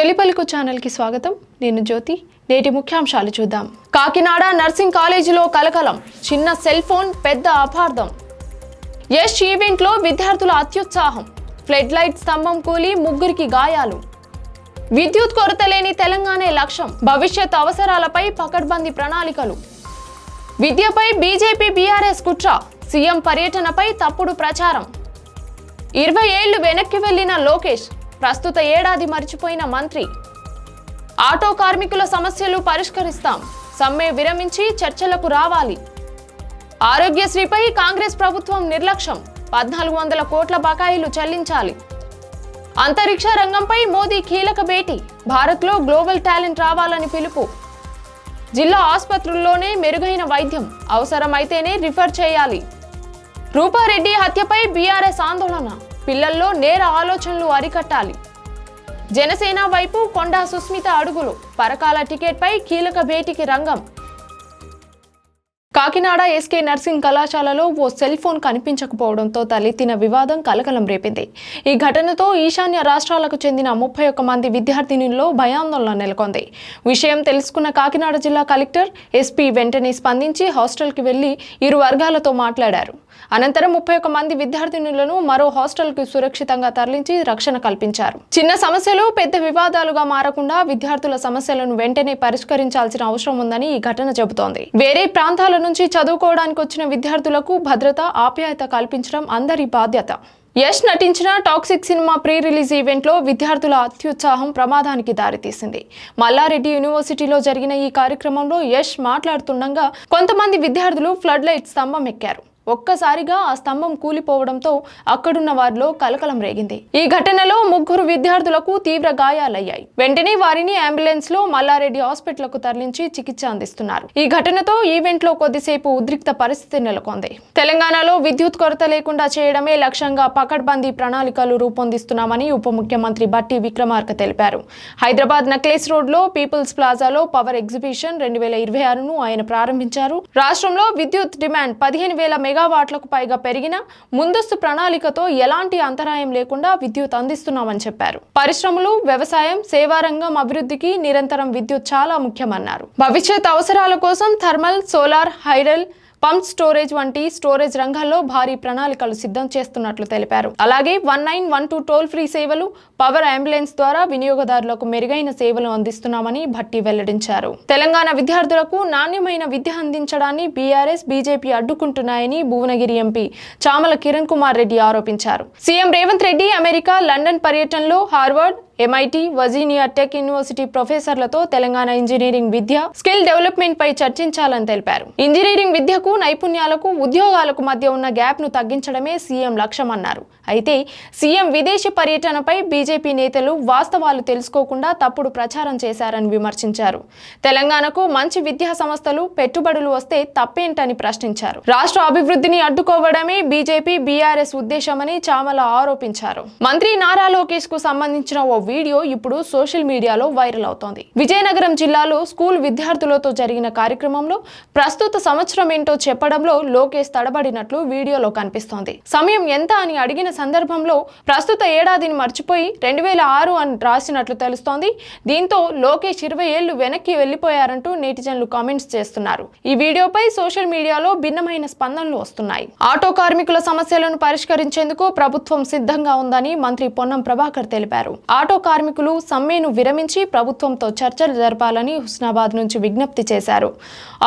తొలిపలుకు channel కి స్వాగతం. నేను జ్యోతి. నేటి ముఖ్యాంశాలు చూద్దాం. కాకినాడ నర్సింగ్ కాలేజీలో కలకలం. చిన్న సెల్ ఫోన్ పెద్ద అపార్థం. యష్ ఈవెంట్ లో విద్యార్థుల అత్యుత్సాహం. ఫ్లడ్ లైట్ స్తంభం కూలి ముగ్గురికి గాయాలు. విద్యుత్ కొరత లేని తెలంగాణ లక్ష్యం. భవిష్యత్ అవసరాలపై పకడ్బందీ ప్రణాళికలు. విద్యపై బీజేపీ బీఆర్ఎస్ కుట్ర. సీఎం పర్యటనపై తప్పుడు ప్రచారం. 20 ఏళ్లు వెనక్కి వెళ్లిన లోకేష్. ప్రస్తుత ఏడాది మరిచిపోయిన మంత్రి. ఆటో కార్మికుల సమస్యలు పరిష్కరిస్తాం. సమ్మె విరమించి చర్చలకు రావాలి. ఆరోగ్యశ్రీపై కాంగ్రెస్ ప్రభుత్వం నిర్లక్ష్యం. 1400 కోట్ల బకాయిలు చెల్లించాలి. అంతరిక్ష రంగంపై మోదీ కీలక భేటీ. భారత్లో గ్లోబల్ టాలెంట్ రావాలని పిలుపు. జిల్లా ఆసుపత్రుల్లోనే మెరుగైన వైద్యం. అవసరమైతేనే రిఫర్ చేయాలి. రూపారెడ్డి హత్యపై బీఆర్ఎస్ ఆందోళన. పిల్లల్లో నేర ఆలోచనలు అరికట్టాలి. జనసేన వైపు కొండా సుస్మిత అడుగులు. పరకాల టికెట్పై కీలక భేటీకి రంగం. కాకినాడ ఎస్కే నర్సింగ్ కళాశాలలో ఓ సెల్ ఫోన్ కనిపించకపోవడంతో తలెత్తిన వివాదం కలకలం రేపింది. ఈ ఘటనతో ఈశాన్య రాష్ట్రాలకు చెందిన 31 మంది విద్యార్థినుల్లో భయాందోళన నెలకొంది. విషయం తెలుసుకున్న కాకినాడ జిల్లా కలెక్టర్ ఎస్పీ వెంటనే స్పందించి హాస్టల్కి వెళ్లి ఇరు వర్గాలతో మాట్లాడారు. అనంతరం 31 మంది విద్యార్థినులను మరో హాస్టల్కు సురక్షితంగా తరలించి రక్షణ కల్పించారు. చిన్న సమస్యలు పెద్ద వివాదాలుగా మారకుండా విద్యార్థుల సమస్యలను వెంటనే పరిష్కరించాల్సిన అవసరం ఉందని ఈ ఘటన చెబుతోంది. వేరే ప్రాంతాల నుంచి చదువుకోవడానికి వచ్చిన విద్యార్థులకు భద్రత, ఆప్యాయత కల్పించడం అందరి బాధ్యత. యష్ నటించిన toxic cinema pre release event లో విద్యార్థుల అత్యుత్సాహం ప్రమాదానికి దారితీసింది. మల్లారెడ్డి యూనివర్సిటీలో జరిగిన ఈ కార్యక్రమంలో యష్ మాట్లాడుతుండగా కొంతమంది విద్యార్థులు ఫ్లడ్ లైట్ స్తంభం ఎక్కారు. ఒక్కసారిగా ఆ స్తంభం కూలిపోవడంతో అక్కడున్న వారిలో కలకలం రేగింది. ఈ ఘటనలో 3 విద్యార్థులకు తీవ్ర గాయాలయ్యాయి. వెంటనే వారిని అంబులెన్స్ లో మల్లారెడ్డి హాస్పిటల్ కు తరలించి చికిత్స అందిస్తున్నారు. ఈ ఘటనతో ఈవెంట్ లో కొద్దిసేపు ఉద్రిక్త పరిస్థితి నెలకొంది. తెలంగాణలో విద్యుత్ కొరత లేకుండా చేయడమే లక్ష్యంగా పకడ్బందీ ప్రణాళికలు రూపొందిస్తున్నామని ఉప ముఖ్యమంత్రి బట్టి విక్రమార్క తెలిపారు. హైదరాబాద్ నక్లెస్ రోడ్ లో పీపుల్స్ ప్లాజాలో పవర్ ఎగ్జిబిషన్ 2026ను ఆయన ప్రారంభించారు. రాష్ట్రంలో విద్యుత్ డిమాండ్ 15,000 మెగావాట్లకు పైగా పెరిగిన ముందస్తు ప్రణాళికతో ఎలాంటి అంతరాయం లేకుండా విద్యుత్ అందిస్తున్నామని చెప్పారు. పరిశ్రమలు, వ్యవసాయం, సేవారంగం అభివృద్ధికి నిరంతరం విద్యుత్ చాలా ముఖ్యమన్నారు. భవిష్యత్ అవసరాల కోసం thermal, solar, hydel, pump storage వంటి స్టోరేజ్ రంగాల్లో భారీ ప్రణాళికలు సిద్ధం చేస్తున్నట్లు తెలిపారు. అలాగే 1912 టోల్ ఫ్రీ సేవలు, పవర్ అంబులెన్స్ ద్వారా వినియోగదారులకు మెరుగైన సేవలు అందిస్తున్నామని భట్టి వెల్లడించారు. తెలంగాణ విద్యార్థులకు నాణ్యమైన విద్య అందించడాన్ని బీఆర్ఎస్, బీజేపీ అడ్డుకుంటున్నాయని భువనగిరి ఎంపీ చామల కిరణ్ కుమార్ రెడ్డి ఆరోపించారు. CM Revanth Reddy America, London పర్యటనలో Harvard, MIT, Virginia Tech University ప్రొఫెసర్లతో తెలంగాణ ఇంజనీరింగ్ విద్య, స్కిల్ డెవలప్మెంట్ పై చర్చించాలని తెలిపారు. ఇంజనీరింగ్ విద్యకు, నైపుణ్యాలకు, ఉద్యోగాలకు మధ్య ఉన్న గ్యాప్ ను తగ్గించడమే సీఎం లక్ష్యమన్నారు. అయితే సీఎం విదేశీ పర్యటనపై బీజేపీ నేతలు వాస్తవాలు తెలుసుకోకుండా తప్పుడు ప్రచారం చేశారని విమర్శించారు. తెలంగాణకు మంచి విద్యా సంస్థలు, పెట్టుబడులు వస్తే తప్పేంటని ప్రశ్నించారు. రాష్ట్ర అభివృద్ధిని అడ్డుకోవడమే బీజేపీ, బీఆర్ఎస్ ఉద్దేశమని చామల ఆరోపించారు. మంత్రి నారా లోకేష్ కు సంబంధించిన ఓ వీడియో ఇప్పుడు సోషల్ మీడియాలో వైరల్ అవుతోంది. విజయనగరం జిల్లాలో స్కూల్ విద్యార్థులతో జరిగిన కార్యక్రమంలో ప్రస్తుత సంవత్సరం ఏంటో చెప్పడంలో లోకేష్ తడబడినట్లు వీడియోలో కనిపిస్తోంది. సమయం ఎంత అని అడిగిన సందర్భంలో ప్రస్తుత ఏడాదిని మర్చిపోయి 2006 అని రాసినట్లు తెలుస్తోంది. దీంతో లోకేష్ 20 ఏళ్లు వెనక్కి వెళ్లిపోయారంటూ నెటిజన్లు కామెంట్స్ చేస్తున్నారు. ఈ వీడియోపై సోషల్ మీడియాలో భిన్నమైన స్పందనలు వస్తున్నాయి. ఆటో కార్మికుల సమస్యలను పరిష్కరించేందుకు ప్రభుత్వం సిద్ధంగా ఉందని మంత్రి పొన్నం ప్రభాకర్ తెలిపారు. ఆటో కార్మికులు సమ్మెను విరమించి ప్రభుత్వంతో చర్చలు జరపాలని హుస్నాబాద్ నుంచి విజ్ఞప్తి చేశారు.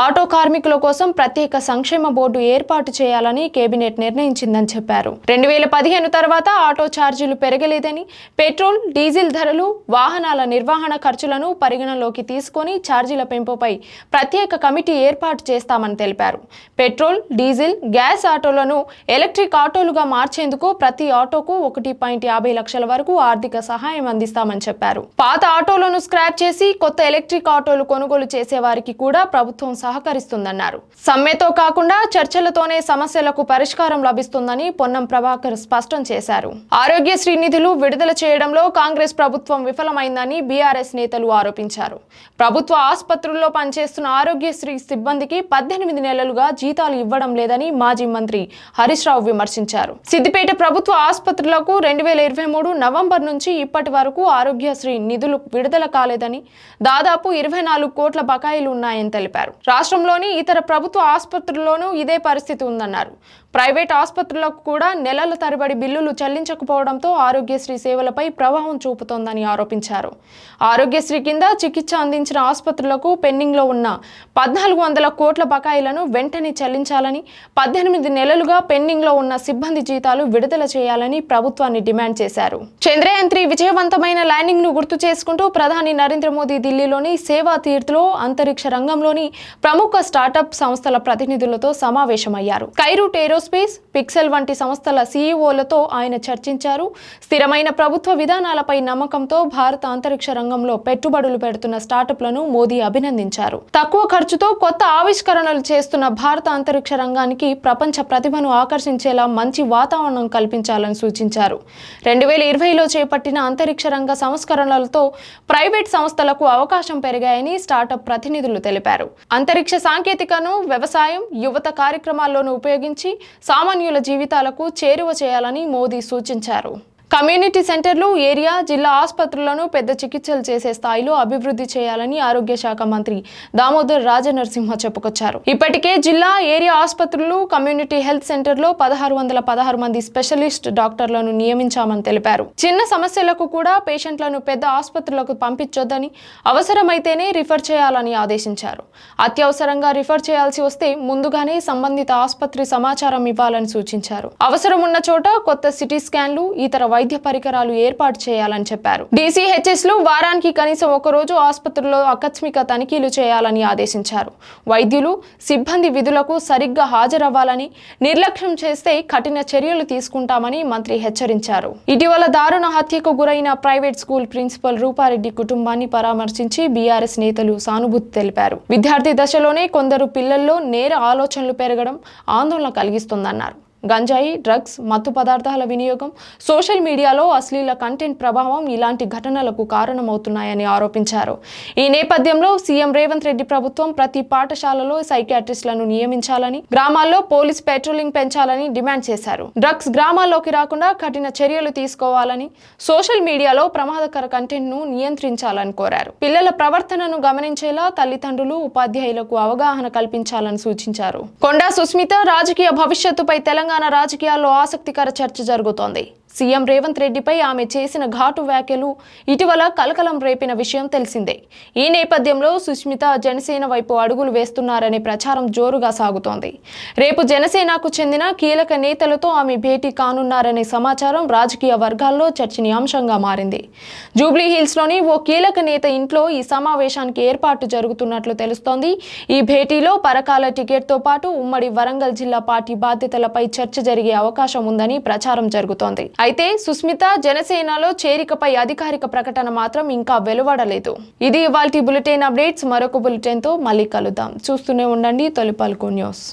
ఆటో కార్మికుల కోసం ప్రత్యేక సంక్షేమ బోర్డు ఏర్పాటు చేయాలని కేబినెట్ నిర్ణయించిందని చెప్పారు. 2015 తర్వాత ఆటో ఛార్జీలు పెరగలేదని, పెట్రోల్, డీజిల్ ధరలు, వాహనాల నిర్వహణ ఖర్చులను పరిగణలోకి తీసుకొని ఛార్జీల పెంపుపై ప్రత్యేక కమిటీ ఏర్పాటు చేస్తామని తెలిపారు. పెట్రోల్, డీజిల్, గ్యాస్ ఆటోలను ఎలక్ట్రిక్ ఆటోలుగా మార్చేందుకు ప్రతి ఆటోకు 1.50 లక్షల వరకు ఆర్థిక సహాయం అందిస్తామని చెప్పారు. పాత ఆటోలను స్క్రాప్ చేసి కొత్త ఎలక్ట్రిక్ ఆటోలు కొనుగోలు చేసే వారికి కూడా ప్రభుత్వం సహకరిస్తుందన్నారు. సమ్మెతో కాకుండా చర్చలతోనే సమస్యలకు పరిష్కారం లభిస్తుందని పొన్నం ప్రభాకర్ స్పష్టం చేశారు. ఆరోగ్యశ్రీ నిధులు విడుదల చేయడంలో కాంగ్రెస్ ప్రభుత్వం విఫలమైందని బీఆర్ఎస్ నేతలు ఆరోపించారు. ప్రభుత్వ ఆసుపత్రుల్లో పనిచేస్తున్న ఆరోగ్యశ్రీ సిబ్బందికి 18 నెలలుగా జీతాలు ఇవ్వడం లేదని మాజీ మంత్రి హరీష్ రావు విమర్శించారు. సిద్దిపేట ప్రభుత్వ ఆసుపత్రులకు 2023 నవంబర్ నుంచి ఇప్పటి వరకు ఆరోగ్యశ్రీ నిధులు విడుదల కాలేదని, దాదాపు 24 కోట్ల బకాయిలు ఉన్నాయని తెలిపారు. రాష్ట్రంలోని ఇతర ప్రభుత్వ ఆసుపత్రుల్లోనూ ఇదే పరిస్థితి ఉందన్నారు. ప్రైవేట్ ఆసుపత్రులకు కూడా నెలల తరబడి బిల్లులు చెల్లించకపోవడంతో ఆరోగ్యశ్రీ సేవలపై ప్రభావం చూపుతోందని ఆరోపించారు. ఆరోగ్యశ్రీ కింద చికిత్స అందించిన ఆసుపత్రులకు పెండింగ్లో ఉన్న 1400 కోట్ల బకాయిలను వెంటనే చెల్లించాలని, 18 నెలలుగా పెండింగ్లో ఉన్న సిబ్బంది జీతాలు విడుదల చేయాలని ప్రభుత్వాన్ని డిమాండ్ చేశారు. చంద్రయాన్ 3 విజయవంతమైన ల్యాండింగ్ ను గుర్తు చేసుకుంటూ ప్రధాని నరేంద్ర మోదీ ఢిల్లీలోని సేవా తీర్థ్లో అంతరిక్ష రంగంలోని ప్రముఖ స్టార్టప్ సంస్థల ప్రతినిధులతో సమావేశమయ్యారు. స్కైరూట్ ఏరోస్పేస్, పిక్సెల్ వంటి సంస్థల సీఈఓలతో ఆయన చర్చించారు. స్థిరమైన ప్రభుత్వ విధానాలపై నమ్మకంతో భారత అంతరిక్ష రంగంలో పెట్టుబడులు పెడుతున్న స్టార్టప్లను మోదీ అభినందించారు. తక్కువ ఖర్చుతో కొత్త ఆవిష్కరణలు చేస్తున్న భారత అంతరిక్ష రంగానికి ప్రపంచ ప్రతిభను ఆకర్షించేలా మంచి వాతావరణం కల్పించాలని సూచించారు. 2020లో చేపట్టిన అంతరిక్ష రంగ సంస్కరణలతో ప్రైవేట్ సంస్థలకు అవకాశం పెరిగాయని స్టార్టప్ ప్రతినిధులు తెలిపారు. అంతరిక్ష సాంకేతికను వ్యవసాయం, యువత కార్యక్రమాల్లోనూ ఉపయోగించి సామాన్యుల జీవితాలకు చేరువ చేయాలని మోదీ సూచించారు. కమ్యూనిటీ సెంటర్లు, ఏరియా, జిల్లా ఆసుపత్రులను పెద్ద చికిత్సలు చేసే స్థాయిలో అభివృద్ధి చేయాలని ఆరోగ్య శాఖ మంత్రి దామోదర్ రాజనరసింహ చెప్పుకొచ్చారు. ఇప్పటికే జిల్లా, ఏరియా ఆసుపత్రులు, కమ్యూనిటీ హెల్త్ సెంటర్లో 1616 మంది స్పెషలిస్ట్ డాక్టర్లను నియమించామని తెలిపారు. చిన్న సమస్యలకు కూడా పేషెంట్లను పెద్ద ఆసుపత్రులకు పంపించొద్దని, అవసరమైతేనే రిఫర్ చేయాలని ఆదేశించారు. అత్యవసరంగా రిఫర్ చేయాల్సి వస్తే ముందుగానే సంబంధిత ఆసుపత్రి సమాచారం ఇవ్వాలని సూచించారు. అవసరం ఉన్న చోట కొత్త సిటీ స్కాన్లు, ఇతర వైద్య పరికరాలు ఏర్పాటు చేయాలని చెప్పారు. డీసీహెచ్ఎస్లు వారానికి కనీసం ఒకరోజు ఆసుపత్రుల్లో ఆకస్మిక తనిఖీలు చేయాలని ఆదేశించారు. వైద్యులు, సిబ్బంది విధులకు సరిగ్గా హాజరవ్వాలని, నిర్లక్ష్యం చేస్తే కఠిన చర్యలు తీసుకుంటామని మంత్రి హెచ్చరించారు. ఇటీవల దారుణ హత్యకు గురైన ప్రైవేట్ స్కూల్ ప్రిన్సిపల్ రూపారెడ్డి కుటుంబాన్ని పరామర్శించి బీఆర్ఎస్ నేతలు సానుభూతి తెలిపారు. విద్యార్థి దశలోనే కొందరు పిల్లల్లో నేర ఆలోచనలు పెరగడం ఆందోళన కలిగిస్తోందన్నారు. గంజాయి, డ్రగ్స్, మత్తు పదార్థాల వినియోగం, సోషల్ మీడియాలో అశ్లీల కంటెంట్ ప్రభావం ఇలాంటి ఘటనలకు కారణమవుతున్నాయని ఆరోపించారు. ఈ నేపథ్యంలో సీఎం రేవంత్ రెడ్డి ప్రభుత్వం ప్రతి పాఠశాలలో సైకియాట్రిస్టులను నియమించాలని, గ్రామాల్లో పోలీస్ పెట్రోలింగ్ పెంచాలని డిమాండ్ చేశారు. డ్రగ్స్ గ్రామాల్లోకి రాకుండా కఠిన చర్యలు తీసుకోవాలని, సోషల్ మీడియాలో ప్రమాదకర కంటెంట్ ను నియంత్రించాలని కోరారు. పిల్లల ప్రవర్తనను గమనించేలా తల్లిదండ్రులు, ఉపాధ్యాయులకు అవగాహన కల్పించాలని సూచించారు. కొండా సుస్మిత రాజకీయ భవిష్యత్తుపై తెలంగాణ రాజకీయాల్లో ఆసక్తికర చర్చ జరుగుతోంది. సీఎం రేవంత్ రెడ్డిపై ఆమె చేసిన ఘాటు వ్యాఖ్యలు ఇటీవల కలకలం రేపిన విషయం తెలిసిందే. ఈ నేపథ్యంలో సుస్మిత జనసేన వైపు అడుగులు వేస్తున్నారనే ప్రచారం జోరుగా సాగుతోంది. రేపు జనసేనకు చెందిన కీలక నేతలతో ఆమె భేటీ కానున్నారనే సమాచారం రాజకీయ వర్గాల్లో చర్చనీయాంశంగా మారింది. జూబ్లీ హిల్స్లోని ఓ కీలక నేత ఇంట్లో ఈ సమావేశానికి ఏర్పాటు జరుగుతున్నట్లు తెలుస్తోంది. ఈ భేటీలో పరకాల టికెట్తో పాటు ఉమ్మడి వరంగల్ జిల్లా పార్టీ బాధ్యతలపై చర్చ జరిగే అవకాశం ఉందని ప్రచారం జరుగుతోంది. అయితే సుస్మిత జనసేనలో చేరికపై అధికారిక ప్రకటన మాత్రం ఇంకా వెలువడలేదు. ఇది ఇవాల్టి బులెటిన్ అప్డేట్స్. మరొక బులెటిన్తో మళ్ళీ కలుద్దాం. చూస్తూనే ఉండండి తొలి పలుకు న్యూస్.